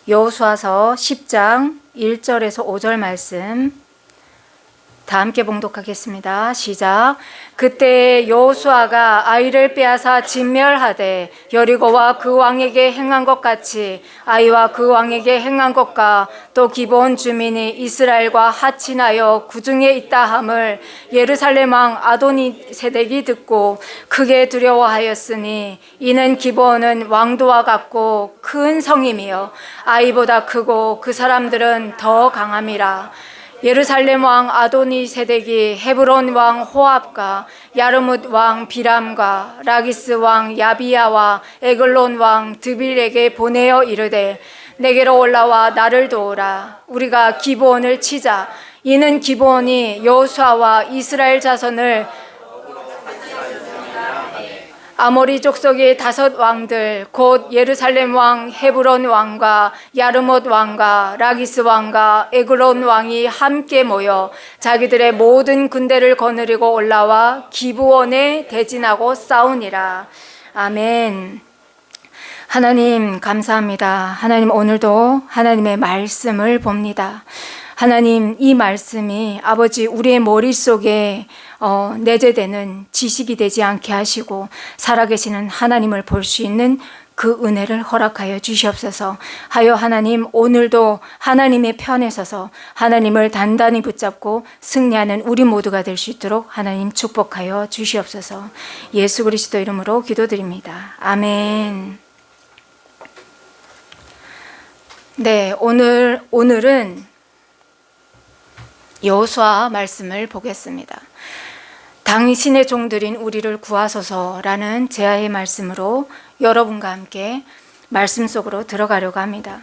여호수아서 10장 1절에서 5절 말씀 다 함께 봉독하겠습니다. 시작. 그때 여호수아가 아이를 빼앗아 진멸하되 여리고와 그 왕에게 행한 것 같이 아이와 그 왕에게 행한 것과 또 기브온 주민이 이스라엘과 합친하여 구중에 있다 함을 예루살렘 왕 아도니세덱이 듣고 크게 두려워하였으니 이는 기브온은 왕도와 같고 큰 성임이요 아이보다 크고 그 사람들은 더 강함이라. 예루살렘 왕 아도니세덱이 헤브론 왕 호압과 야르뭇 왕 비람과 라기스 왕 야비야와 에글론 왕 드빌에게 보내어 이르되 내게로 올라와 나를 도우라. 우리가 기브온을 치자. 이는 기브온이 여호수아와 이스라엘 자손을 아모리 족속의 5 왕들 곧 예루살렘 왕 헤브론 왕과 야르못 왕과 라기스 왕과 에글론 왕이 함께 모여 자기들의 모든 군대를 거느리고 올라와 기브온에 대진하고 싸우니라. 아멘. 하나님 감사합니다. 하나님 오늘도 하나님의 말씀을 봅니다. 하나님 이 말씀이 아버지 우리의 머릿속에 내재되는 지식이 되지 않게 하시고 살아계시는 하나님을 볼 수 있는 그 은혜를 허락하여 주시옵소서. 하여 하나님 오늘도 하나님의 편에 서서 하나님을 단단히 붙잡고 승리하는 우리 모두가 될 수 있도록 하나님 축복하여 주시옵소서. 예수 그리스도 이름으로 기도드립니다. 아멘. 네, 오늘은 여호수아 말씀을 보겠습니다. 당신의 종들인 우리를 구하소서라는 제아의 말씀으로 여러분과 함께 말씀 속으로 들어가려고 합니다.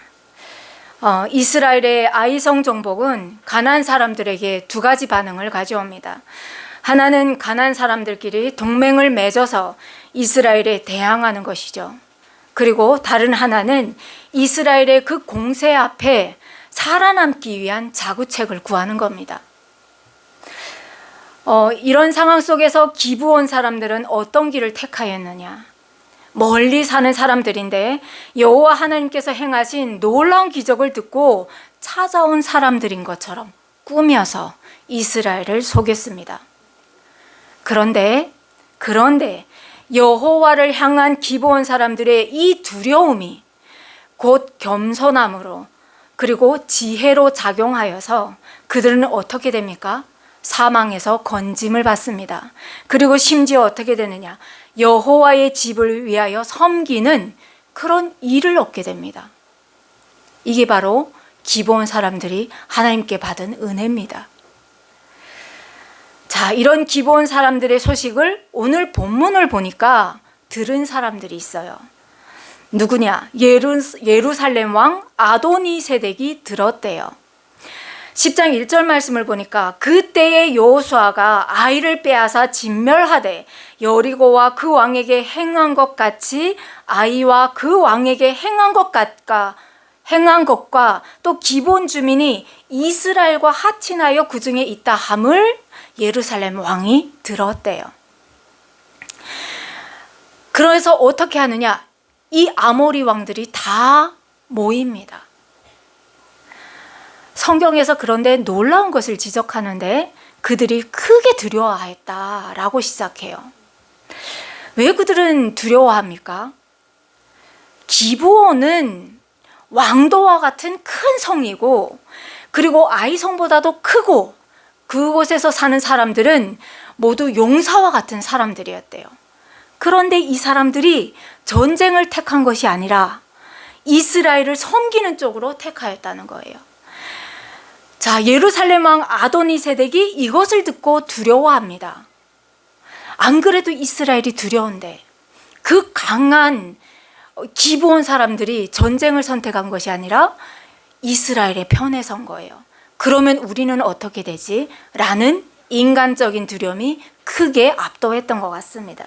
이스라엘의 아이성 정복은 가나안 사람들에게 2가지 반응을 가져옵니다. 하나는 가나안 사람들끼리 동맹을 맺어서 이스라엘에 대항하는 것이죠. 그리고 다른 하나는 이스라엘의 그 공세 앞에 살아남기 위한 자구책을 구하는 겁니다. 이런 상황 속에서 기브온 사람들은 어떤 길을 택하였느냐? 멀리 사는 사람들인데 여호와 하나님께서 행하신 놀라운 기적을 듣고 찾아온 사람들인 것처럼 꾸며서 이스라엘을 속였습니다. 그런데 여호와를 향한 기브온 사람들의 이 두려움이 곧 겸손함으로 그리고 지혜로 작용하여서 그들은 어떻게 됩니까? 사망에서 건짐을 받습니다. 그리고 심지어 어떻게 되느냐? 여호와의 집을 위하여 섬기는 그런 일을 얻게 됩니다. 이게 바로 기브온 사람들이 하나님께 받은 은혜입니다. 자, 이런 기브온 사람들의 소식을 오늘 본문을 보니까 들은 사람들이 있어요. 누구냐? 예루살렘 왕 아도니세덱이 들었대요. 10장 1절 말씀을 보니까 그때의 여호수아가 아이를 빼앗아 진멸하되 여리고와 그 왕에게 행한 것 같이 아이와 그 왕에게 행한 것과 또 기브온 주민이 이스라엘과 합친하여 그중에 있다 함을 예루살렘 왕이 들었대요. 그래서 어떻게 하느냐? 이 아모리 왕들이 다 모입니다. 성경에서 그런데 놀라운 것을 지적하는데 그들이 크게 두려워하였다라고 시작해요. 왜 그들은 두려워합니까? 기브온은 왕도와 같은 큰 성이고 그리고 아이성보다도 크고 그곳에서 사는 사람들은 모두 용사와 같은 사람들이었대요. 그런데 이 사람들이 전쟁을 택한 것이 아니라 이스라엘을 섬기는 쪽으로 택하였다는 거예요. 자, 예루살렘 왕 아도니세덱이 이것을 듣고 두려워합니다. 안 그래도 이스라엘이 두려운데 그 강한 기브온 사람들이 전쟁을 선택한 것이 아니라 이스라엘의 편에 선 거예요. 그러면 우리는 어떻게 되지? 라는 인간적인 두려움이 크게 압도했던 것 같습니다.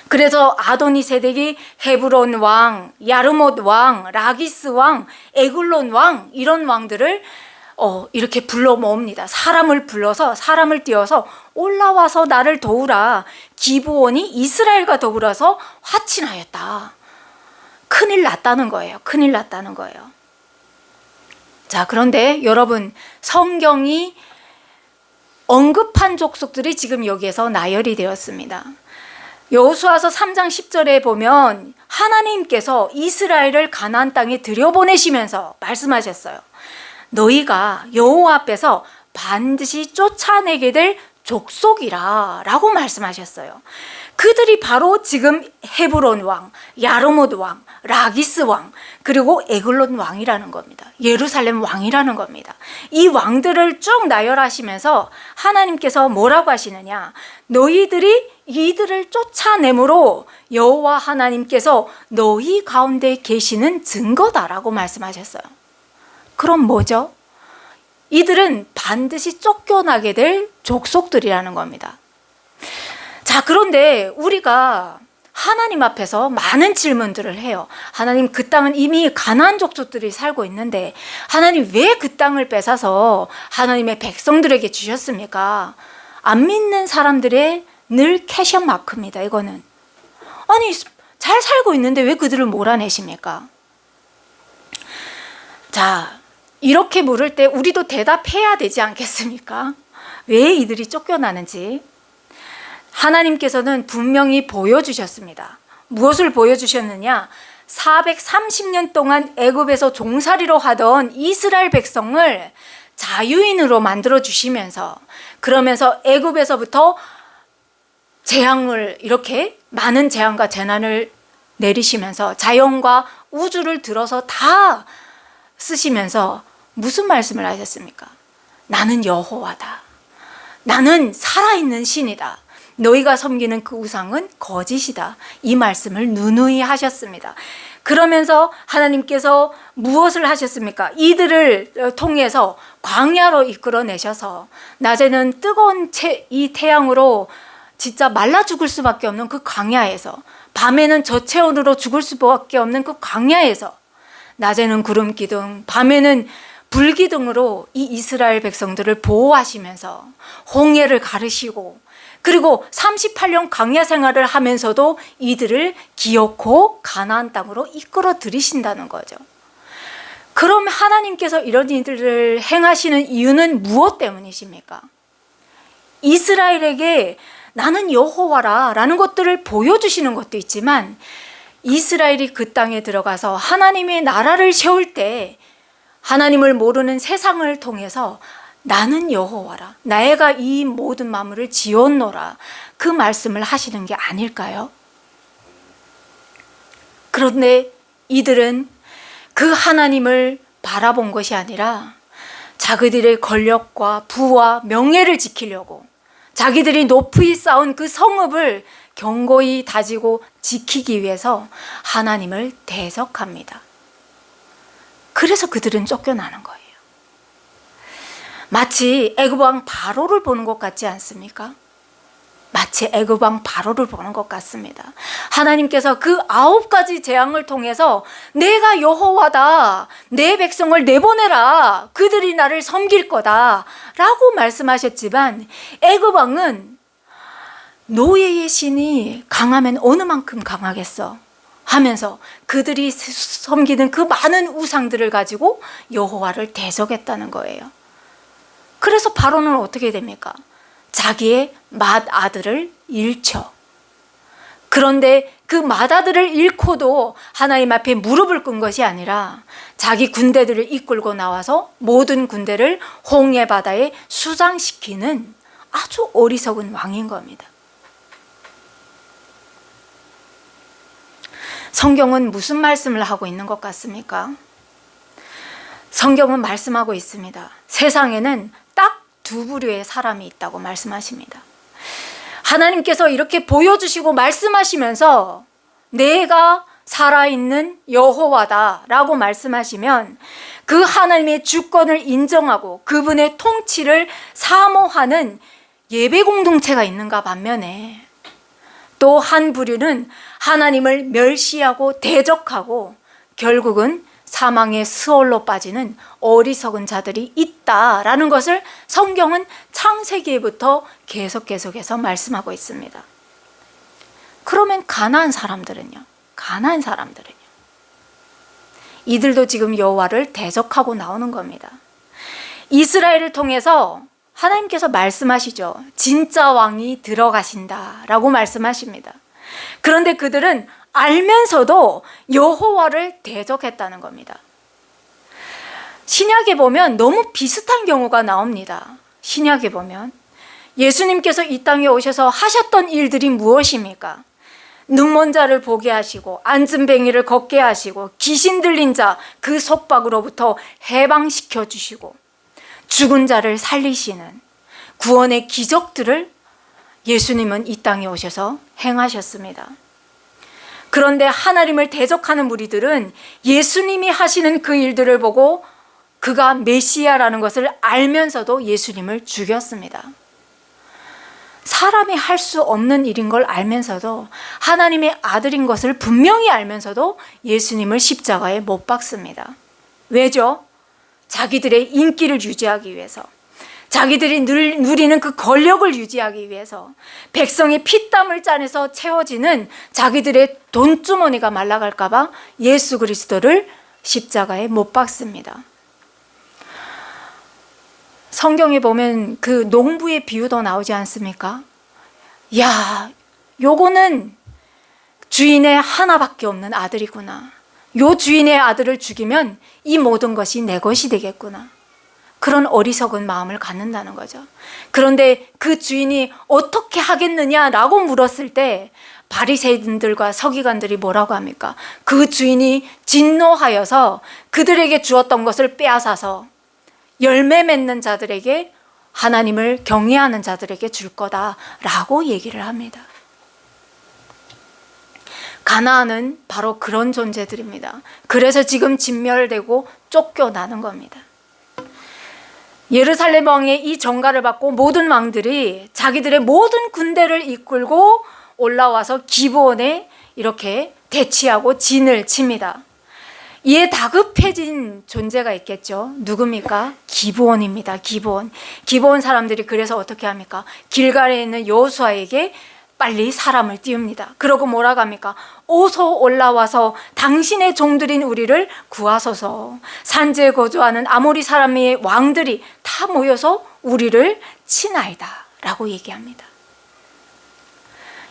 그래서 아도니세덱이 헤브론 왕, 야르못 왕, 라기스 왕, 에글론 왕 이런 왕들을 이렇게 불러 모읍니다. 사람을 띄워서 올라와서 나를 도우라. 기브온이 이스라엘과 더불어서 화친하였다. 큰일 났다는 거예요. 큰일 났다는 거예요. 자, 그런데 여러분, 성경이 언급한 족속들이 지금 여기에서 나열이 되었습니다. 여호수아서 3장 10절에 보면 하나님께서 이스라엘을 가나안 땅에 들여보내시면서 말씀하셨어요. 너희가 여호와 앞에서 반드시 쫓아내게 될 족속이라 라고 말씀하셨어요. 그들이 바로 지금 헤브론 왕, 야르못 왕, 라기스 왕, 그리고 에글론 왕이라는 겁니다. 예루살렘 왕이라는 겁니다. 이 왕들을 쭉 나열하시면서 하나님께서 뭐라고 하시느냐, 너희들이 이들을 쫓아내므로 여호와 하나님께서 너희 가운데 계시는 증거다라고 말씀하셨어요. 그럼 뭐죠? 이들은 반드시 쫓겨나게 될 족속들이라는 겁니다. 자, 그런데 우리가 하나님 앞에서 많은 질문들을 해요. 하나님, 그 땅은 이미 가나안 족속들이 살고 있는데 하나님 왜 그 땅을 뺏어서 하나님의 백성들에게 주셨습니까? 안 믿는 사람들의 늘 캐션 마크입니다. 이거는 아니, 잘 살고 있는데 왜 그들을 몰아내십니까? 자, 이렇게 물을 때 우리도 대답해야 되지 않겠습니까? 왜 이들이 쫓겨나는지 하나님께서는 분명히 보여주셨습니다. 무엇을 보여주셨느냐? 430년 동안 애굽에서 종살이로 하던 이스라엘 백성을 자유인으로 만들어 주시면서, 그러면서 애굽에서부터 재앙을, 이렇게 많은 재앙과 재난을 내리시면서 자연과 우주를 들어서 다 쓰시면서 무슨 말씀을 하셨습니까? 나는 여호와다. 나는 살아있는 신이다. 너희가 섬기는 그 우상은 거짓이다. 이 말씀을 누누이 하셨습니다. 그러면서 하나님께서 무엇을 하셨습니까? 이들을 통해서 광야로 이끌어내셔서 낮에는 뜨거운 이 태양으로 진짜 말라 죽을 수밖에 없는 그 광야에서, 밤에는 저체온으로 죽을 수밖에 없는 그 광야에서, 낮에는 구름 기둥, 밤에는 불 기둥으로 이 이스라엘 백성들을 보호하시면서 홍해를 가르시고, 그리고 38년 광야 생활을 하면서도 이들을 기어코 가나안 땅으로 이끌어 들이신다는 거죠. 그럼 하나님께서 이런 일들을 행하시는 이유는 무엇 때문이십니까? 이스라엘에게 나는 여호와라 라는 것들을 보여주시는 것도 있지만, 이스라엘이 그 땅에 들어가서 하나님의 나라를 세울 때 하나님을 모르는 세상을 통해서 나는 여호와라, 나애가 이 모든 만물을 지었노라, 그 말씀을 하시는 게 아닐까요? 그런데 이들은 그 하나님을 바라본 것이 아니라 자기들의 권력과 부와 명예를 지키려고 자기들이 높이 쌓은 그 성읍을 견고히 다지고 지키기 위해서 하나님을 대적합니다. 그래서 그들은 쫓겨나는 거예요. 마치 애굽 왕 바로를 보는 것 같지 않습니까? 마치 애굽 왕 바로를 보는 것 같습니다. 하나님께서 그 9가지 재앙을 통해서 내가 여호와다, 내 백성을 내보내라, 그들이 나를 섬길 거다 라고 말씀하셨지만, 애굽 왕은 노예의 신이 강하면 어느 만큼 강하겠어 하면서 그들이 섬기는 그 많은 우상들을 가지고 여호와를 대적했다는 거예요. 그래서 바로는 어떻게 됩니까? 자기의 맏아들을 잃죠. 그런데 그 맏아들을 잃고도 하나님 앞에 무릎을 꿇은 것이 아니라 자기 군대들을 이끌고 나와서 모든 군대를 홍해 바다에 수장시키는 아주 어리석은 왕인 겁니다. 성경은 무슨 말씀을 하고 있는 것 같습니까? 성경은 말씀하고 있습니다. 세상에는 딱 2부류의 사람이 있다고 말씀하십니다. 하나님께서 이렇게 보여주시고 말씀하시면서 내가 살아있는 여호와다 라고 말씀하시면 그 하나님의 주권을 인정하고 그분의 통치를 사모하는 예배 공동체가 있는가 반면에, 또 한 부류는 하나님을 멸시하고 대적하고 결국은 사망의 스올로 빠지는 어리석은 자들이 있다라는 것을 성경은 창세기부터 계속해서 말씀하고 있습니다. 그러면 가나안 사람들은요? 가나안 사람들은요? 이들도 지금 여호와를 대적하고 나오는 겁니다. 이스라엘을 통해서 하나님께서 말씀하시죠. 진짜 왕이 들어가신다라고 말씀하십니다. 그런데 그들은 알면서도 여호와를 대적했다는 겁니다. 신약에 보면 너무 비슷한 경우가 나옵니다. 신약에 보면 예수님께서 이 땅에 오셔서 하셨던 일들이 무엇입니까? 눈먼 자를 보게 하시고 앉은 뱅이를 걷게 하시고 귀신 들린 자 그 속박으로부터 해방시켜 주시고 죽은 자를 살리시는 구원의 기적들을 예수님은 이 땅에 오셔서 행하셨습니다. 그런데 하나님을 대적하는 무리들은 예수님이 하시는 그 일들을 보고 그가 메시아라는 것을 알면서도 예수님을 죽였습니다. 사람이 할 수 없는 일인 걸 알면서도, 하나님의 아들인 것을 분명히 알면서도 예수님을 십자가에 못 박습니다. 왜죠? 자기들의 인기를 유지하기 위해서, 자기들이 누리는 그 권력을 유지하기 위해서, 백성의 피땀을 짜내서 채워지는 자기들의 돈주머니가 말라갈까 봐 예수 그리스도를 십자가에 못 박습니다. 성경에 보면 그 농부의 비유도 나오지 않습니까? 야, 요거는 주인의 하나밖에 없는 아들이구나. 요 주인의 아들을 죽이면 이 모든 것이 내 것이 되겠구나. 그런 어리석은 마음을 갖는다는 거죠. 그런데 그 주인이 어떻게 하겠느냐라고 물었을 때 바리새인들과 서기관들이 뭐라고 합니까? 그 주인이 진노하여서 그들에게 주었던 것을 빼앗아서 열매 맺는 자들에게, 하나님을 경외하는 자들에게 줄 거다라고 얘기를 합니다. 가나안은 바로 그런 존재들입니다. 그래서 지금 진멸되고 쫓겨나는 겁니다. 예루살렘 왕의 이 전가를 받고 모든 왕들이 자기들의 모든 군대를 이끌고 올라와서 기브온에 이렇게 대치하고 진을 칩니다. 이에 다급해진 존재가 있겠죠. 누굽니까? 기브온입니다. 기브온 사람들이 그래서 어떻게 합니까? 길갈에 있는 여호수아에게 빨리 사람을 띄웁니다. 그러고 뭐라고 합니까? 어서 올라와서 당신의 종들인 우리를 구하소서. 산지에 거주하는 아모리 사람의 왕들이 다 모여서 우리를 치나이다 라고 얘기합니다.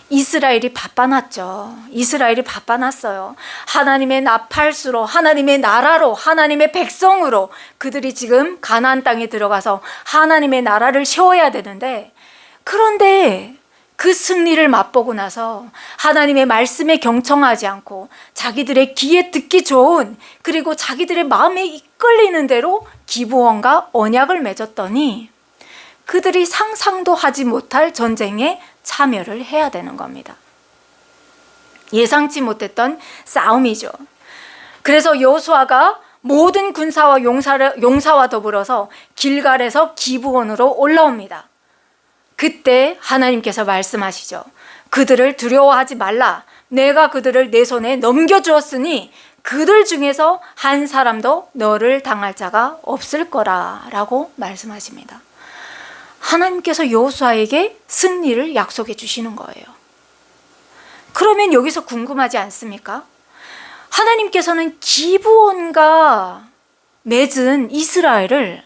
이스라엘이 바빠놨죠. 이스라엘이 바빠놨어요. 하나님의 나팔수로, 하나님의 나라로, 하나님의 백성으로 그들이 지금 가나안 땅에 들어가서 하나님의 나라를 세워야 되는데, 그런데 그 승리를 맛보고 나서 하나님의 말씀에 경청하지 않고 자기들의 귀에 듣기 좋은, 그리고 자기들의 마음에 이끌리는 대로 기브온과 언약을 맺었더니 그들이 상상도 하지 못할 전쟁에 참여를 해야 되는 겁니다. 예상치 못했던 싸움이죠. 그래서 여호수아가 모든 군사와 용사와 더불어서 길갈에서 기브온으로 올라옵니다. 그때 하나님께서 말씀하시죠. 그들을 두려워하지 말라. 내가 그들을 내 손에 넘겨주었으니 그들 중에서 한 사람도 너를 당할 자가 없을 거라 라고 말씀하십니다. 하나님께서 여호수아에게 승리를 약속해 주시는 거예요. 그러면 여기서 궁금하지 않습니까? 하나님께서는 기브온과 맺은 이스라엘을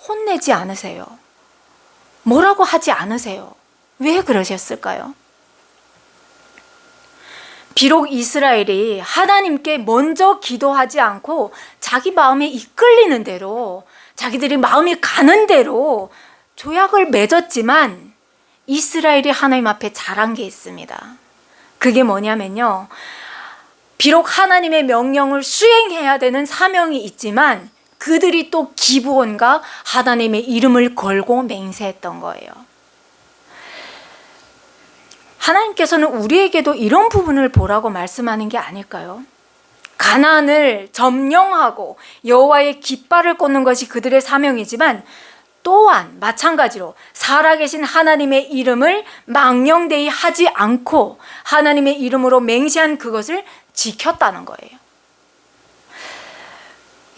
혼내지 않으세요. 뭐라고 하지 않으세요. 왜 그러셨을까요? 비록 이스라엘이 하나님께 먼저 기도하지 않고 자기 마음에 이끌리는 대로, 자기들이 마음이 가는 대로 조약을 맺었지만 이스라엘이 하나님 앞에 잘한 게 있습니다. 그게 뭐냐면요, 비록 하나님의 명령을 수행해야 되는 사명이 있지만 그들이 또 기브온과 하나님의 이름을 걸고 맹세했던 거예요. 하나님께서는 우리에게도 이런 부분을 보라고 말씀하는 게 아닐까요? 가나안을 점령하고 여호와의 깃발을 꽂는 것이 그들의 사명이지만 또한 마찬가지로 살아계신 하나님의 이름을 망령되이 하지 않고 하나님의 이름으로 맹세한 그것을 지켰다는 거예요.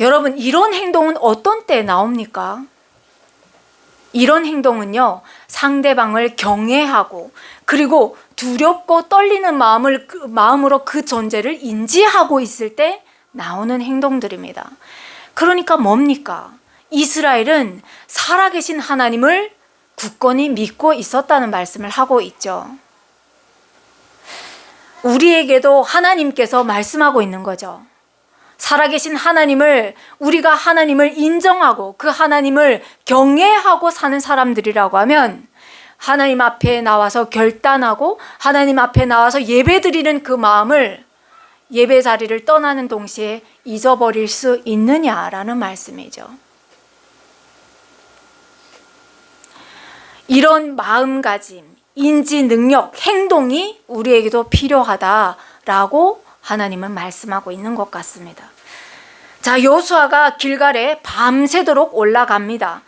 여러분, 이런 행동은 어떤 때 나옵니까? 이런 행동은요, 상대방을 경외하고 그리고 두렵고 떨리는 마음으로 그 존재를 인지하고 있을 때 나오는 행동들입니다. 그러니까 뭡니까? 이스라엘은 살아계신 하나님을 굳건히 믿고 있었다는 말씀을 하고 있죠. 우리에게도 하나님께서 말씀하고 있는 거죠. 살아계신 하나님을, 우리가 하나님을 인정하고 그 하나님을 경외하고 사는 사람들이라고 하면 하나님 앞에 나와서 결단하고 하나님 앞에 나와서 예배드리는 그 마음을 예배 자리를 떠나는 동시에 잊어버릴 수 있느냐라는 말씀이죠. 이런 마음가짐, 인지 능력, 행동이 우리에게도 필요하다라고 하나님은 말씀하고 있는 것 같습니다. 자, 여호수아가 길갈에 밤새도록 올라갑니다.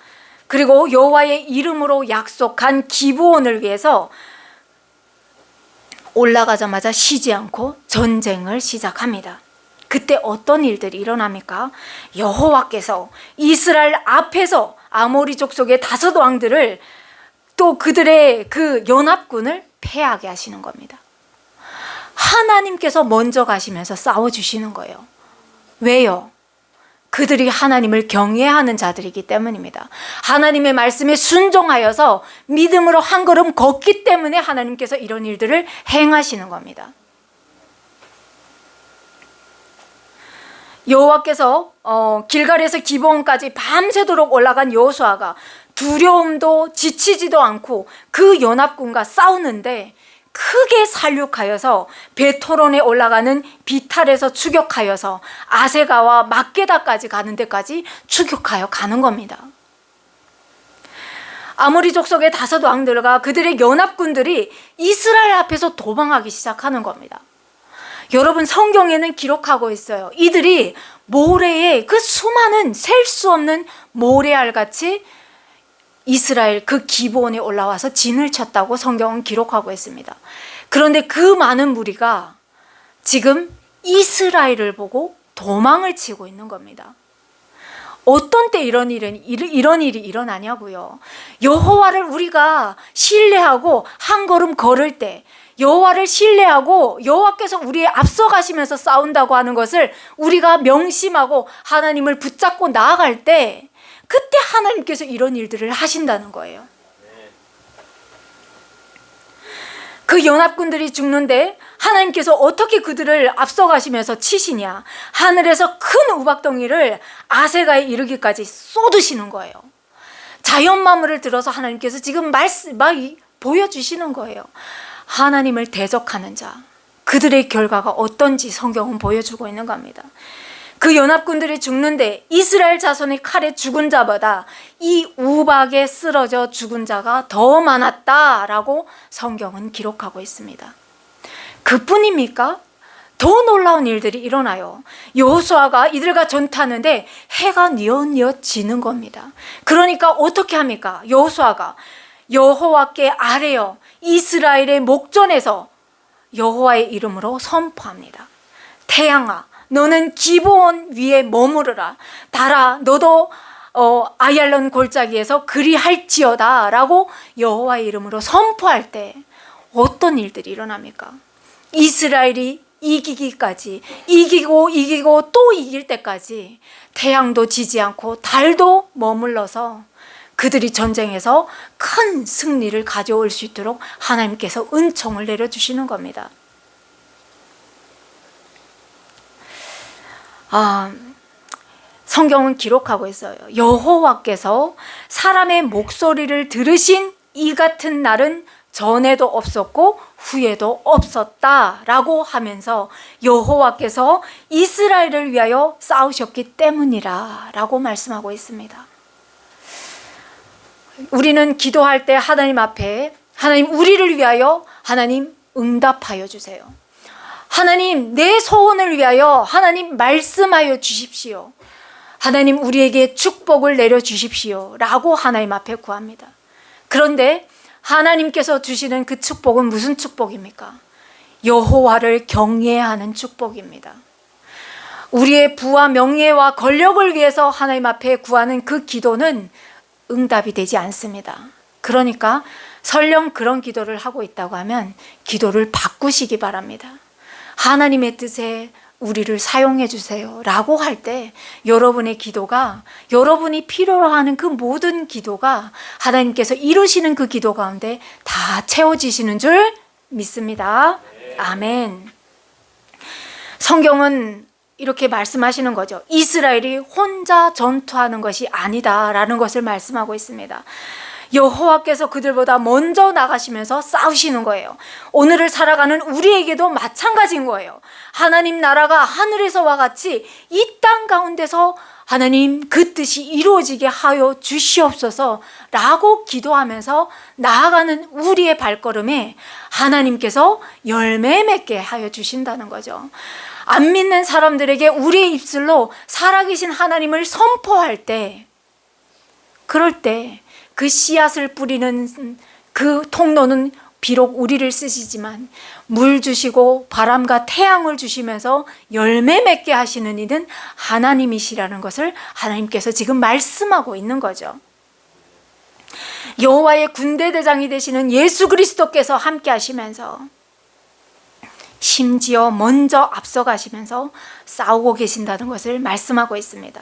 그리고 여호와의 이름으로 약속한 기브온을 위해서 올라가자마자 쉬지 않고 전쟁을 시작합니다. 그때 어떤 일들이 일어납니까? 여호와께서 이스라엘 앞에서 아모리 족속의 5 왕들을 또 그들의 그 연합군을 패하게 하시는 겁니다. 하나님께서 먼저 가시면서 싸워주시는 거예요. 왜요? 그들이 하나님을 경외하는 자들이기 때문입니다. 하나님의 말씀에 순종하여서 믿음으로 한 걸음 걷기 때문에 하나님께서 이런 일들을 행하시는 겁니다. 여호와께서 길갈에서 기브온까지 밤새도록 올라간 여호수아가 두려움도 지치지도 않고 그 연합군과 싸우는데 크게 살육하여서 베토론에 올라가는 비탈에서 추격하여서 아세가와 막게다까지 가는 데까지 추격하여 가는 겁니다. 아모리 족속의 5 왕들과 그들의 연합군들이 이스라엘 앞에서 도망하기 시작하는 겁니다. 여러분, 성경에는 기록하고 있어요. 이들이 모래에 그 수많은 셀 수 없는 모래알같이 이스라엘 그 기브온에 올라와서 진을 쳤다고 성경은 기록하고 있습니다. 그런데 그 많은 무리가 지금 이스라엘을 보고 도망을 치고 있는 겁니다. 어떤 때 이런 일이 일어나냐고요. 여호와를 우리가 신뢰하고 한 걸음 걸을 때, 여호와를 신뢰하고 여호와께서 우리의 앞서가시면서 싸운다고 하는 것을 우리가 명심하고 하나님을 붙잡고 나아갈 때, 그때 하나님께서 이런 일들을 하신다는 거예요. 그 연합군들이 죽는데 하나님께서 어떻게 그들을 앞서가시면서 치시냐? 하늘에서 큰 우박덩이를 아세가에 이르기까지 쏟으시는 거예요. 자연만물을 들어서 하나님께서 지금 보여주시는 거예요. 하나님을 대적하는 자, 그들의 결과가 어떤지 성경은 보여주고 있는 겁니다. 그 연합군들이 죽는데 이스라엘 자손의 칼에 죽은 자보다 이 우박에 쓰러져 죽은 자가 더 많았다라고 성경은 기록하고 있습니다. 그뿐입니까? 더 놀라운 일들이 일어나요. 여호수아가 이들과 전투하는데 해가 뉘엿뉘엿 지는 겁니다. 그러니까 어떻게 합니까? 여호수아가 여호와께 아뢰어 이스라엘의 목전에서 여호와의 이름으로 선포합니다. 태양아, 너는 기브온 위에 머무르라. 달아, 너도 아얄론 골짜기에서 그리할지어다 라고 여호와의 이름으로 선포할 때 어떤 일들이 일어납니까? 이스라엘이 이기기까지, 이기고 또 이길 때까지 태양도 지지 않고 달도 머물러서 그들이 전쟁에서 큰 승리를 가져올 수 있도록 하나님께서 은총을 내려주시는 겁니다. 성경은 기록하고 있어요. 여호와께서 사람의 목소리를 들으신 이 같은 날은 전에도 없었고 후에도 없었다라고 하면서 여호와께서 이스라엘을 위하여 싸우셨기 때문이라 라고 말씀하고 있습니다. 우리는 기도할 때 하나님 앞에 하나님 우리를 위하여 하나님 응답하여 주세요. 하나님 내 소원을 위하여 하나님 말씀하여 주십시오. 하나님 우리에게 축복을 내려주십시오 라고 하나님 앞에 구합니다. 그런데 하나님께서 주시는 그 축복은 무슨 축복입니까? 여호와를 경외하는 축복입니다. 우리의 부와 명예와 권력을 위해서 하나님 앞에 구하는 그 기도는 응답이 되지 않습니다. 그러니까 설령 그런 기도를 하고 있다고 하면 기도를 바꾸시기 바랍니다. 하나님의 뜻에 우리를 사용해 주세요 라고 할 때 여러분의 기도가, 여러분이 필요로 하는 그 모든 기도가 하나님께서 이루시는 그 기도 가운데 다 채워지시는 줄 믿습니다. 아멘. 성경은 이렇게 말씀하시는 거죠. 이스라엘이 혼자 전투하는 것이 아니다라는 것을 말씀하고 있습니다. 여호와께서 그들보다 먼저 나가시면서 싸우시는 거예요. 오늘을 살아가는 우리에게도 마찬가지인 거예요. 하나님 나라가 하늘에서와 같이 이 땅 가운데서 하나님 그 뜻이 이루어지게 하여 주시옵소서 라고 기도하면서 나아가는 우리의 발걸음에 하나님께서 열매 맺게 하여 주신다는 거죠. 안 믿는 사람들에게 우리의 입술로 살아계신 하나님을 선포할 때, 그럴 때 그 씨앗을 뿌리는 그 통로는 비록 우리를 쓰시지만 물 주시고 바람과 태양을 주시면서 열매 맺게 하시는 이는 하나님이시라는 것을 하나님께서 지금 말씀하고 있는 거죠. 여호와의 군대 대장이 되시는 예수 그리스도께서 함께 하시면서 심지어 먼저 앞서가시면서 싸우고 계신다는 것을 말씀하고 있습니다.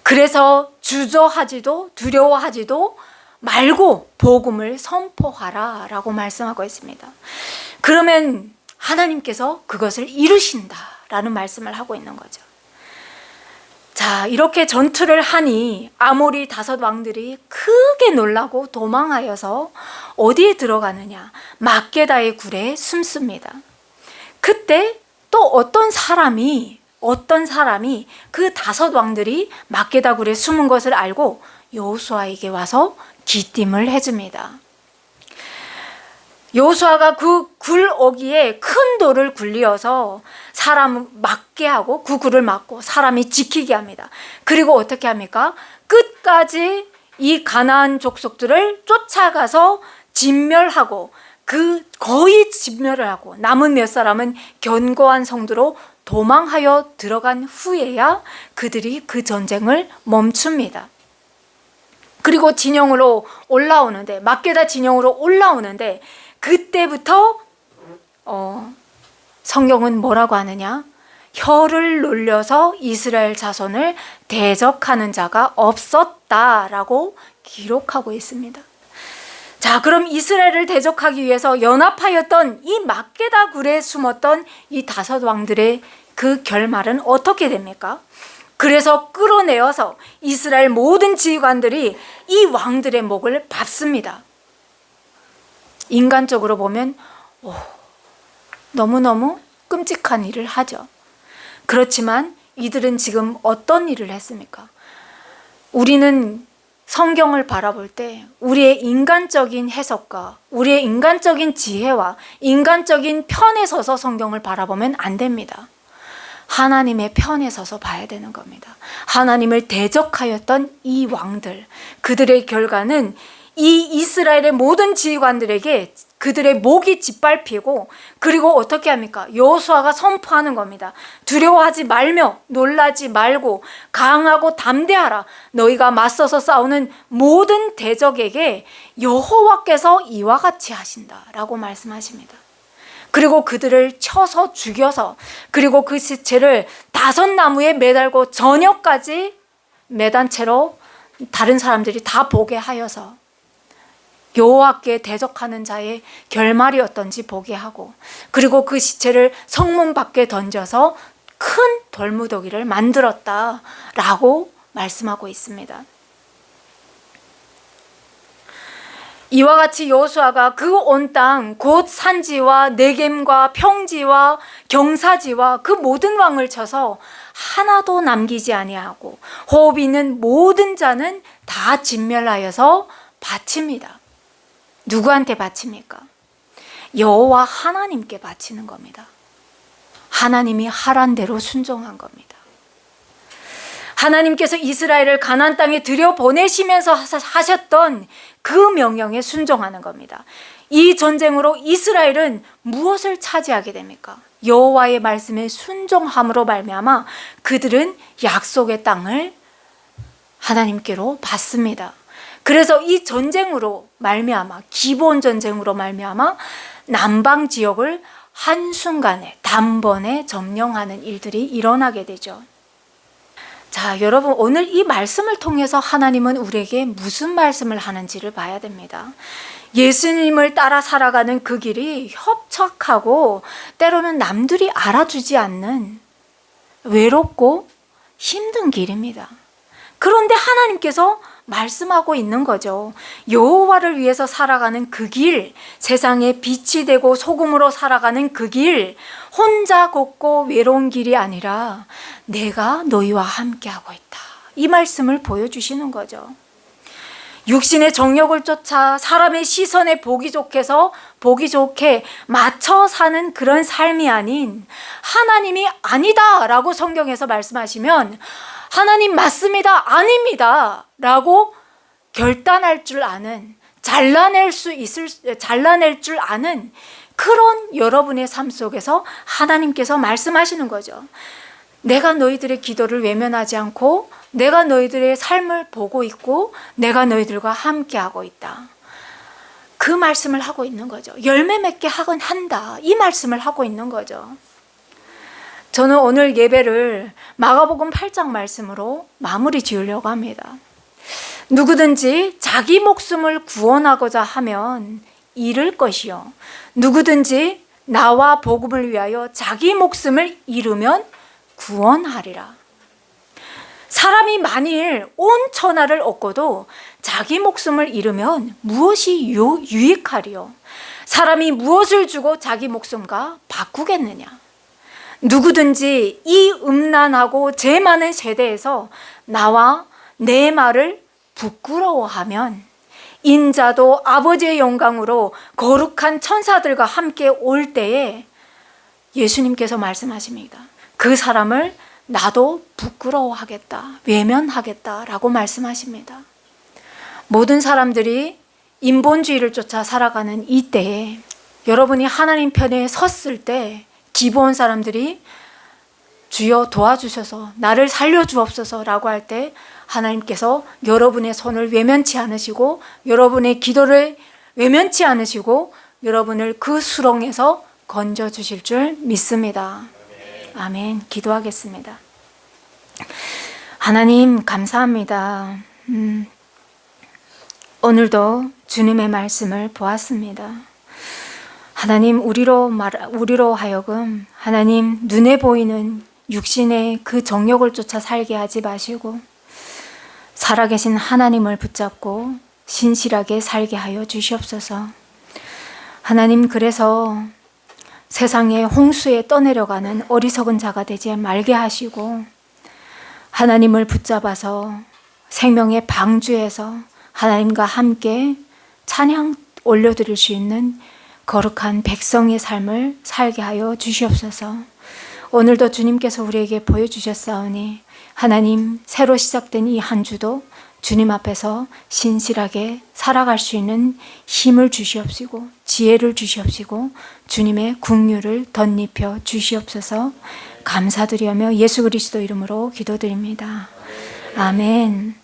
그래서 주저하지도 두려워하지도 말고 복음을 선포하라 라고 말씀하고 있습니다. 그러면 하나님께서 그것을 이루신다라는 말씀을 하고 있는 거죠. 자, 이렇게 전투를 하니 아모리 5 왕들이 크게 놀라고 도망하여서 어디에 들어가느냐? 막게다의 굴에 숨습니다. 그때 또 어떤 사람이 그 5 왕들이 막게다 굴에 숨은 것을 알고 여호수아에게 와서 기띔을 해줍니다. 여호수아가 그 굴 어귀에 큰 돌을 굴리어서 사람을 막게 하고 그 굴을 막고 사람이 지키게 합니다. 그리고 어떻게 합니까? 끝까지 이 가나안 족속들을 쫓아가서 진멸하고 거의 진멸을 하고 남은 몇 사람은 견고한 성도로 도망하여 들어간 후에야 그들이 그 전쟁을 멈춥니다. 그리고 진영으로 올라오는데, 막게다 진영으로 올라오는데 그때부터 성경은 뭐라고 하느냐? 혀를 놀려서 이스라엘 자손을 대적하는 자가 없었다라고 기록하고 있습니다. 자, 그럼 이스라엘을 대적하기 위해서 연합하였던 이 막게다 굴에 숨었던 이 5 왕들의 그 결말은 어떻게 됩니까? 그래서 끌어내어서 이스라엘 모든 지휘관들이 이 왕들의 목을 밟습니다. 인간적으로 보면 너무너무 끔찍한 일을 하죠. 그렇지만 이들은 지금 어떤 일을 했습니까? 우리는 성경을 바라볼 때 우리의 인간적인 해석과 우리의 인간적인 지혜와 인간적인 편에 서서 성경을 바라보면 안 됩니다. 하나님의 편에 서서 봐야 되는 겁니다. 하나님을 대적하였던 이 왕들, 그들의 결과는 이 이스라엘의 모든 지휘관들에게 그들의 목이 짓밟히고, 그리고 어떻게 합니까? 여호수아가 선포하는 겁니다. 두려워하지 말며 놀라지 말고 강하고 담대하라. 너희가 맞서서 싸우는 모든 대적에게 여호와께서 이와 같이 하신다라고 말씀하십니다. 그리고 그들을 쳐서 죽여서, 그리고 그 시체를 5 나무에 매달고 저녁까지 매단 채로 다른 사람들이 다 보게 하여서 여호와께 대적하는 자의 결말이 어떤지 보게 하고, 그리고 그 시체를 성문 밖에 던져서 큰 돌무더기를 만들었다라고 말씀하고 있습니다. 이와 같이 여호수아가 그 온 땅 곧 산지와 네겜과 평지와 경사지와 그 모든 왕을 쳐서 하나도 남기지 아니하고 호흡이 있는 모든 자는 다 진멸하여서 바칩니다. 누구한테 바칩니까? 여호와 하나님께 바치는 겁니다. 하나님이 하란 대로 순종한 겁니다. 하나님께서 이스라엘을 가나안 땅에 들여보내시면서 하셨던 그 명령에 순종하는 겁니다. 이 전쟁으로 이스라엘은 무엇을 차지하게 됩니까? 여호와의 말씀에 순종함으로 말미암아 그들은 약속의 땅을 하나님께로 받습니다. 그래서 이 전쟁으로 말미암아, 기본 전쟁으로 말미암아 남방 지역을 한순간에 단번에 점령하는 일들이 일어나게 되죠. 자, 여러분, 오늘 이 말씀을 통해서 하나님은 우리에게 무슨 말씀을 하는지를 봐야 됩니다. 예수님을 따라 살아가는 그 길이 협착하고 때로는 남들이 알아주지 않는 외롭고 힘든 길입니다. 그런데 하나님께서 말씀하고 있는 거죠. 여호와를 위해서 살아가는 그 길, 세상에 빛이 되고 소금으로 살아가는 그 길, 혼자 걷고 외로운 길이 아니라 내가 너희와 함께하고 있다. 이 말씀을 보여주시는 거죠. 육신의 정욕을 쫓아 사람의 시선에 보기 좋게 맞춰 사는 그런 삶이 아닌, 하나님이 아니다 라고 성경에서 말씀하시면 하나님 맞습니다, 아닙니다 라고 결단할 줄 아는, 잘라낼 줄 아는 그런 여러분의 삶 속에서 하나님께서 말씀하시는 거죠. 내가 너희들의 기도를 외면하지 않고 내가 너희들의 삶을 보고 있고 내가 너희들과 함께하고 있다. 그 말씀을 하고 있는 거죠. 열매 맺게 하긴 한다. 이 말씀을 하고 있는 거죠. 저는 오늘 예배를 마가복음 8장 말씀으로 마무리 지으려고 합니다. 누구든지 자기 목숨을 구원하고자 하면 잃을 것이요, 누구든지 나와 복음을 위하여 자기 목숨을 잃으면 구원하리라. 사람이 만일 온 천하를 얻고도 자기 목숨을 잃으면 무엇이 유익하리요? 사람이 무엇을 주고 자기 목숨과 바꾸겠느냐? 누구든지 이 음란하고 죄 많은 세대에서 나와 내 말을 부끄러워하면 인자도 아버지의 영광으로 거룩한 천사들과 함께 올 때에 예수님께서 말씀하십니다. 그 사람을 나도 부끄러워하겠다, 외면하겠다라고 말씀하십니다. 모든 사람들이 인본주의를 쫓아 살아가는 이 때에 여러분이 하나님 편에 섰을 때 기부온 사람들이 주여 도와주셔서 나를 살려주옵소서 라고 할 때 하나님께서 여러분의 손을 외면치 않으시고 여러분의 기도를 외면치 않으시고 여러분을 그 수렁에서 건져주실 줄 믿습니다. 아멘. 기도하겠습니다. 하나님 감사합니다. 오늘도 주님의 말씀을 보았습니다. 하나님, 우리로 하여금 하나님 눈에 보이는 육신의 그 정욕을 쫓아 살게 하지 마시고 살아계신 하나님을 붙잡고 신실하게 살게 하여 주시옵소서. 하나님, 그래서 세상의 홍수에 떠내려가는 어리석은 자가 되지 말게 하시고 하나님을 붙잡아서 생명의 방주에서 하나님과 함께 찬양 올려드릴 수 있는 거룩한 백성의 삶을 살게 하여 주시옵소서. 오늘도 주님께서 우리에게 보여주셨사오니 하나님, 새로 시작된 이 한 주도 주님 앞에서 신실하게 살아갈 수 있는 힘을 주시옵시고 지혜를 주시옵시고 주님의 긍휼을 덧입혀 주시옵소서. 감사드리며 예수 그리스도 이름으로 기도드립니다. 아멘.